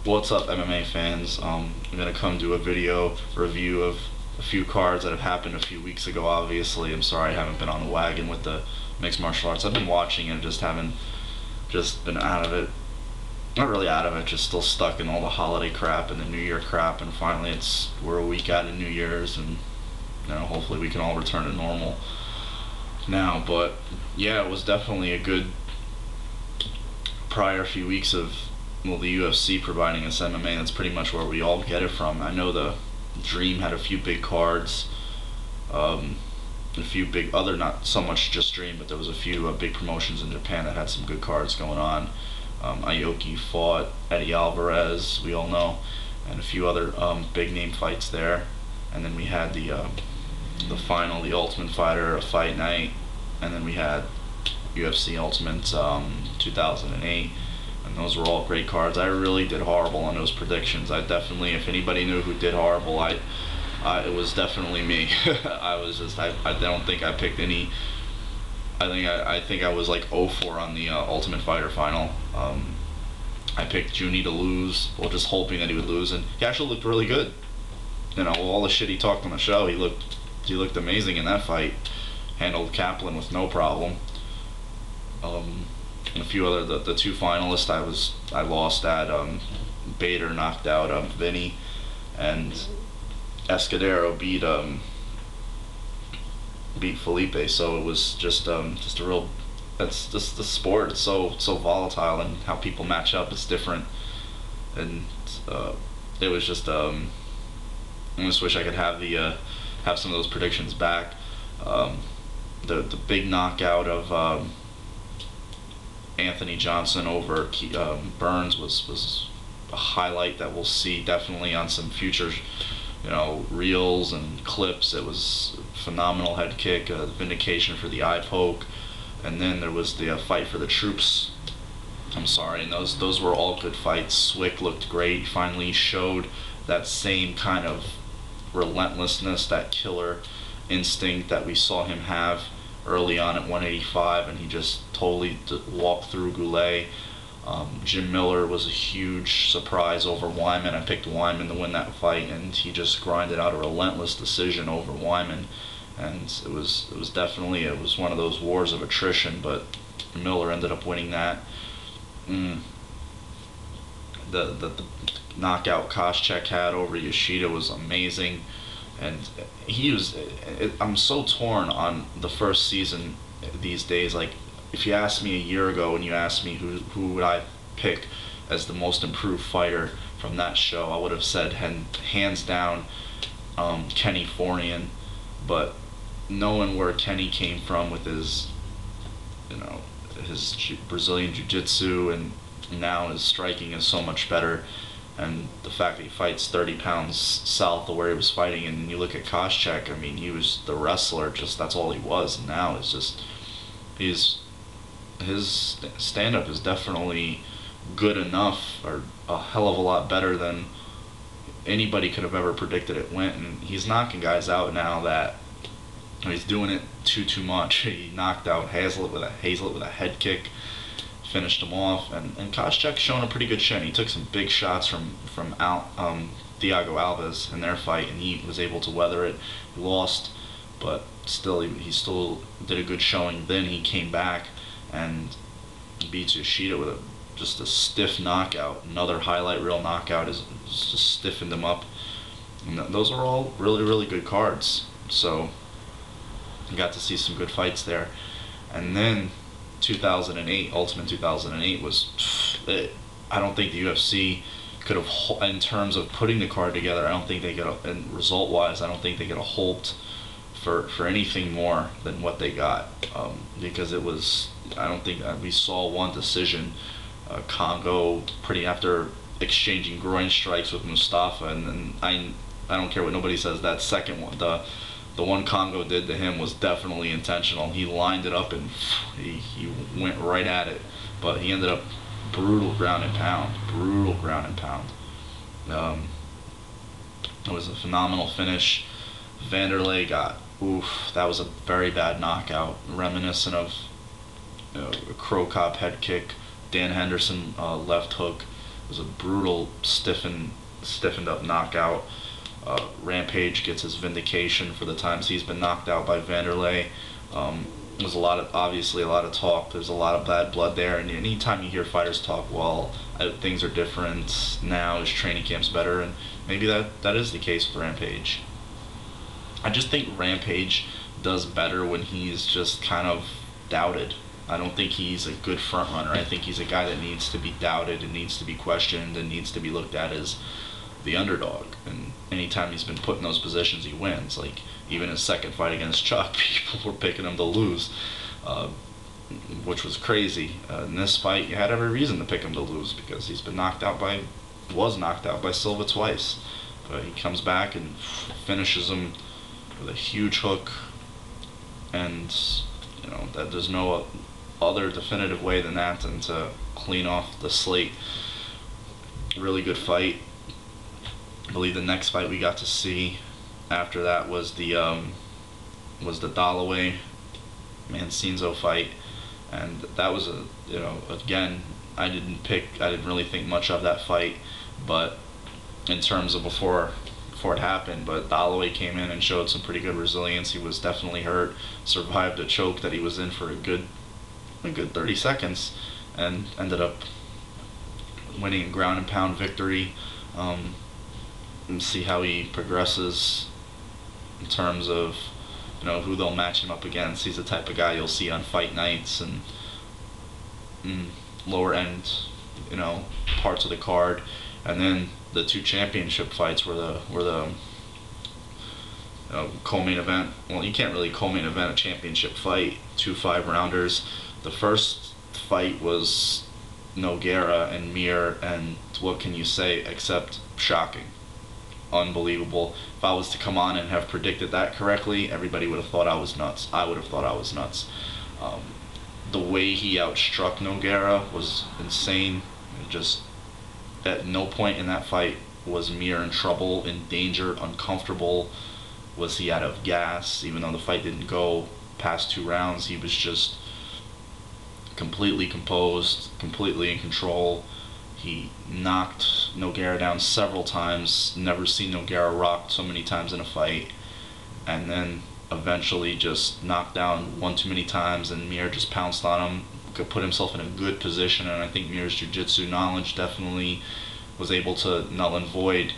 What's up, MMA fans? I'm gonna come do a video review of a few cards that have happened a few weeks ago. Obviously, I'm sorry I haven't been on the wagon with the mixed martial arts. I've been watching and just haven't just been out of it. Not really out of it, just still stuck in all the holiday crap and the New Year crap. And finally, we're a week out of New Year's, and hopefully we can all return to normal now. But yeah, it was definitely a good prior few weeks of, well, the UFC providing us MMA. That's pretty much where we all get it from. I know the Dream had a few big cards, a few big other, not so much just Dream, but there was a few big promotions in Japan that had some good cards going on. Aoki fought Eddie Alvarez, we all know, and a few other big name fights there. And then we had the final, the Ultimate Fighter Fight Night, and then we had UFC Ultimate 2008, and those were all great cards. I really did horrible on those predictions. I definitely, if anybody knew who did horrible, it was definitely me. I don't think I picked any. I think I was like 0-4 on the Ultimate Fighter final. I picked Junie to lose, well, just hoping that he would lose, and he actually looked really good. All the shit he talked on the show, he looked amazing in that fight. Handled Kaplan with no problem. And a few other, the two finalists I lost at. Bader knocked out Vinny, and Escudero beat Felipe. So it was just a real. That's just the sport. It's so volatile, and how people match up is different. And it was just I just wish I could have some of those predictions back. The big knockout of Anthony Johnson over Burns was a highlight that we'll see definitely on some future reels and clips. It was a phenomenal head kick, vindication for the eye poke, and then there was the fight for the troops. I'm sorry, and those were all good fights. Swick looked great. He finally showed that same kind of relentlessness, that killer instinct that we saw him have early on at 185, and he just totally walked through Goulet. Jim Miller was a huge surprise over Wyman. I picked Wyman to win that fight, and he just grinded out a relentless decision over Wyman. And it was one of those wars of attrition, but Miller ended up winning that. The knockout Koscheck had over Yoshida was amazing. And I'm so torn on the first season these days. Like, if you asked me a year ago and you asked me who would I pick as the most improved fighter from that show, I would have said hands down Kenny Forian. But knowing where Kenny came from with his Brazilian Jiu-Jitsu, and now his striking is so much better. And the fact that he fights 30 pounds south of where he was fighting, and you look at Koscheck, I mean, he was the wrestler, just that's all he was. And now it's just, his stand-up is definitely good enough, or a hell of a lot better than anybody could have ever predicted it went. And he's knocking guys out now that he's doing it too much. He knocked out Hazlitt with a head kick, finished him off, and Koscheck's showing a pretty good chin. He took some big shots from Thiago Alves in their fight, and he was able to weather it. He lost, but still he still did a good showing. Then he came back and beats Yoshida with just a stiff knockout. Another highlight reel knockout is just stiffened him up. And those are all really good cards. So you got to see some good fights there. And then 2008, Ultimate 2008 was, I don't think the UFC could have, in terms of putting the card together, I don't think they could have, and result-wise, I don't think they could have hoped for anything more than what they got, because it was, I don't think we saw one decision. Congo, pretty after exchanging groin strikes with Mustafa, and then I don't care what nobody says, that second one, the one Congo did to him was definitely intentional. He lined it up and he went right at it, but he ended up brutal ground and pound. It was a phenomenal finish. Vanderlei got, that was a very bad knockout, reminiscent of a Crow Cop head kick, Dan Henderson left hook. It was a brutal, stiffened up knockout. Rampage gets his vindication for the times he's been knocked out by Vanderlei. There's obviously a lot of talk. There's a lot of bad blood there, and anytime you hear fighters talk, well, things are different now. His training camp's better, and maybe that is the case with Rampage. I just think Rampage does better when he's just kind of doubted. I don't think he's a good front runner. I think he's a guy that needs to be doubted and needs to be questioned and needs to be looked at as the underdog. And anytime he's been put in those positions, he wins. Like, even his second fight against Chuck, people were picking him to lose, which was crazy. In this fight, you had every reason to pick him to lose because he's been was knocked out by Silva twice. But he comes back and finishes him with a huge hook, and that there's no other definitive way than that than to clean off the slate. Really good fight. I believe the next fight we got to see after that was the Dalloway Mancinzo fight, and that was again, I didn't really think much of that fight, but in terms of before it happened, but Dalloway came in and showed some pretty good resilience. He was definitely hurt, survived a choke that he was in for a good 30 seconds, and ended up winning a ground and pound victory. And see how he progresses in terms of who they'll match him up against. He's the type of guy you'll see on fight nights and lower end parts of the card. And then the two championship fights were the co-main event. Well, you can't really co-main event a championship fight, 2 5-rounders. The first fight was Nogueira and Mir, and what can you say except shocking, unbelievable. If I was to come on and have predicted that correctly, everybody would have thought I was nuts. I would have thought I was nuts. The way he outstruck Nogueira was insane. Just at no point in that fight was Mir in trouble, in danger, uncomfortable. Was he out of gas? Even though the fight didn't go past 2 rounds, he was just completely composed, completely in control. He knocked Nogueira down several times. Never seen Nogueira rocked so many times in a fight. And then eventually just knocked down one too many times, and Mir just pounced on him. Could put himself in a good position, and I think Mir's jiu-jitsu knowledge definitely was able to null and void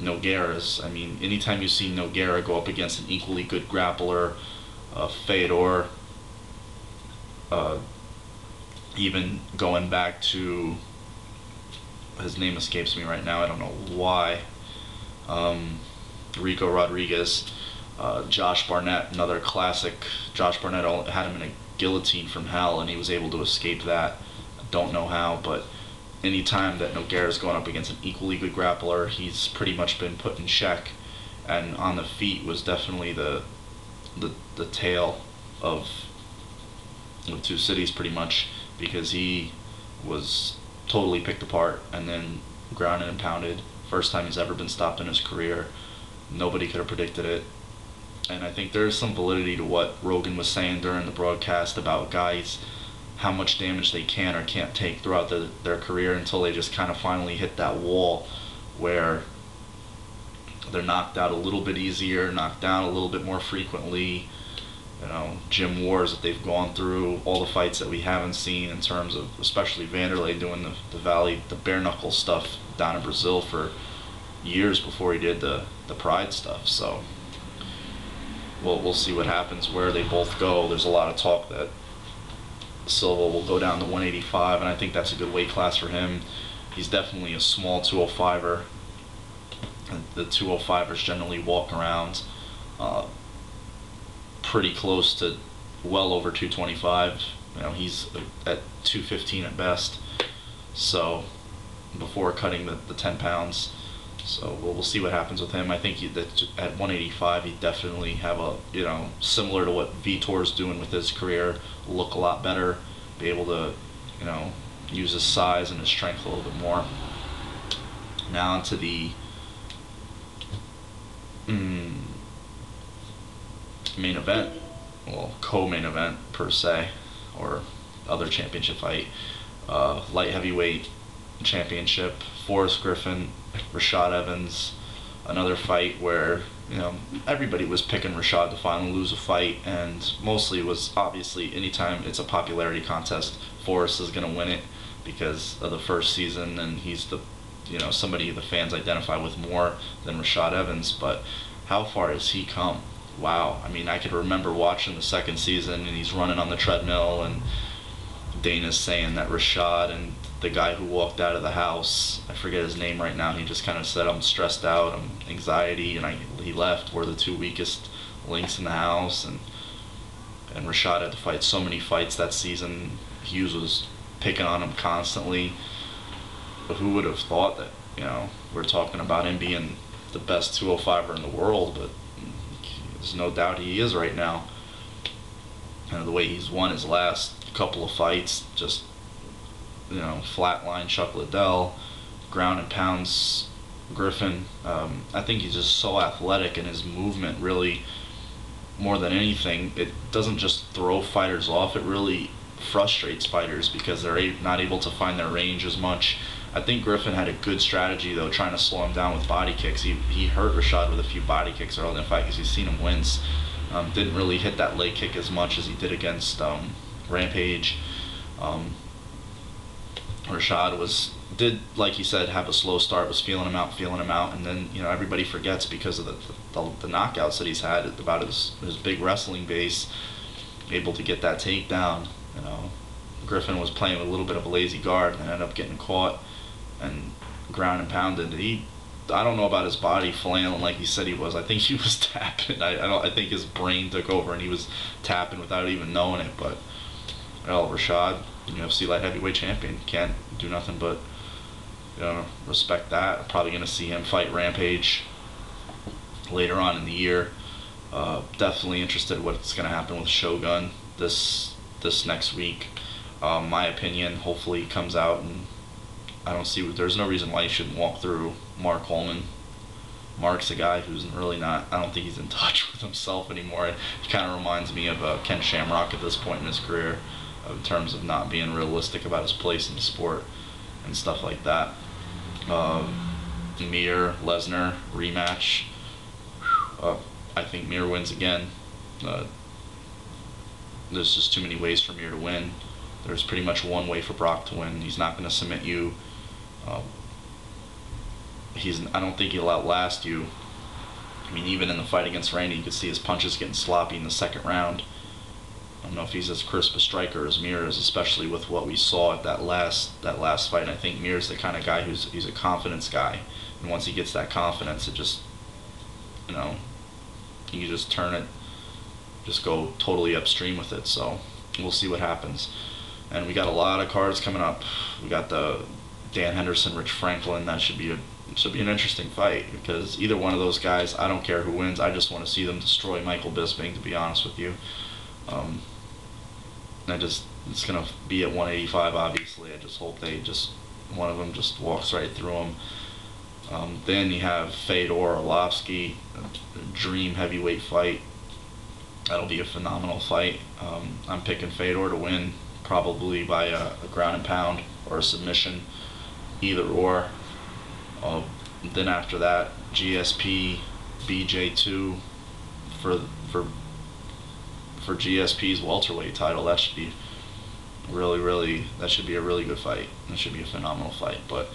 Nogueira's. I mean, anytime you see Nogueira go up against an equally good grappler, Fedor, even going back to, his name escapes me right now, I don't know why, Rico Rodriguez, Josh Barnett, another classic. Josh Barnett had him in a guillotine from hell, and he was able to escape that. I don't know how, but any time that Nogueira's going up against an equally good grappler, he's pretty much been put in check. And on the feet was definitely the tale of two cities, pretty much, because he was totally picked apart and then grounded and pounded. First time he's ever been stopped in his career. Nobody could have predicted it. And I think there's some validity to what Rogan was saying during the broadcast about guys, how much damage they can or can't take throughout their career until they just kind of finally hit that wall where they're knocked out a little bit easier, knocked down a little bit more frequently. Gym wars that they've gone through, all the fights that we haven't seen in terms of, especially Vanderlei doing the bare knuckle stuff down in Brazil for years before he did the Pride stuff. So we'll see what happens where they both go. There's a lot of talk that Silva will go down to 185, and I think that's a good weight class for him. He's definitely a small 205er. The 205ers generally walk around pretty close to well over 225. He's at 215 at best. So before cutting the 10 pounds. So we'll see what happens with him. I think that at 185 he'd definitely have a, similar to what Vitor's doing with his career, look a lot better, be able to, use his size and his strength a little bit more. Now onto the main event, well, co-main event per se, or other championship fight. Light heavyweight championship. Forrest Griffin, Rashad Evans, another fight where everybody was picking Rashad to finally lose a fight, and mostly was obviously anytime it's a popularity contest, Forrest is going to win it because of the first season, and he's the somebody the fans identify with more than Rashad Evans. But how far has he come? Wow. I mean, I could remember watching the second season, and he's running on the treadmill, and Dana's saying that Rashad and the guy who walked out of the house, I forget his name right now, he just kind of said, I'm stressed out, I'm anxiety, and he left. We're the two weakest links in the house, and Rashad had to fight so many fights that season. Hughes was picking on him constantly. But who would have thought that, we're talking about him being the best 205er in the world, but there's no doubt he is right now. And the way he's won his last couple of fights, just flatline Chuck Liddell, ground and pounds Griffin. I think he's just so athletic, and his movement really, more than anything, it doesn't just throw fighters off, it really frustrates fighters because they're not able to find their range as much. I think Griffin had a good strategy though, trying to slow him down with body kicks. He hurt Rashad with a few body kicks early in the fight because he's seen him wince. Didn't really hit that leg kick as much as he did against Rampage. Rashad did, like he said, have a slow start, was feeling him out, and then everybody forgets because of the knockouts that he's had about his big wrestling base, able to get that takedown. Griffin was playing with a little bit of a lazy guard and ended up getting caught and ground and pounded. I don't know about his body flailing like he said he was. I think he was tapping. I think his brain took over and he was tapping without even knowing it. But Rashad, UFC light heavyweight champion, can't do nothing but respect that. I'm probably gonna see him fight Rampage later on in the year. Definitely interested in what's gonna happen with Shogun this next week. My opinion, hopefully he comes out, and there's no reason why he shouldn't walk through Mark Holman. Mark's a guy who's really not, I don't think he's in touch with himself anymore. He kind of reminds me of Ken Shamrock at this point in his career, in terms of not being realistic about his place in the sport and stuff like that. Mir, Lesnar, rematch. I think Mir wins again. There's just too many ways for Mir to win. There's pretty much one way for Brock to win. He's not going to submit you. I don't think he'll outlast you. I mean, even in the fight against Randy, you could see his punches getting sloppy in the second round. I don't know if he's as crisp a striker as Mir is, especially with what we saw at that last fight. I think Mir's the kind of guy he's a confidence guy, and once he gets that confidence, it just you can just turn it, just go totally upstream with it. So we'll see what happens. And we got a lot of cards coming up. We got the Dan Henderson, Rich Franklin. That should be an interesting fight, because either one of those guys, I don't care who wins. I just want to see them destroy Michael Bisping, to be honest with you. It's gonna be at 185. Obviously, I just hope one of them just walks right through him. Then you have Fedor Arlovsky, a dream heavyweight fight. That'll be a phenomenal fight. I'm picking Fedor to win, probably by a ground and pound or a submission, either or. Then after that, GSP, BJ2 for GSP's welterweight title. That should be a really good fight. That should be a phenomenal fight. But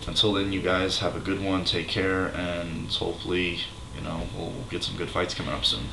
until then, you guys have a good one. Take care, and hopefully, we'll get some good fights coming up soon.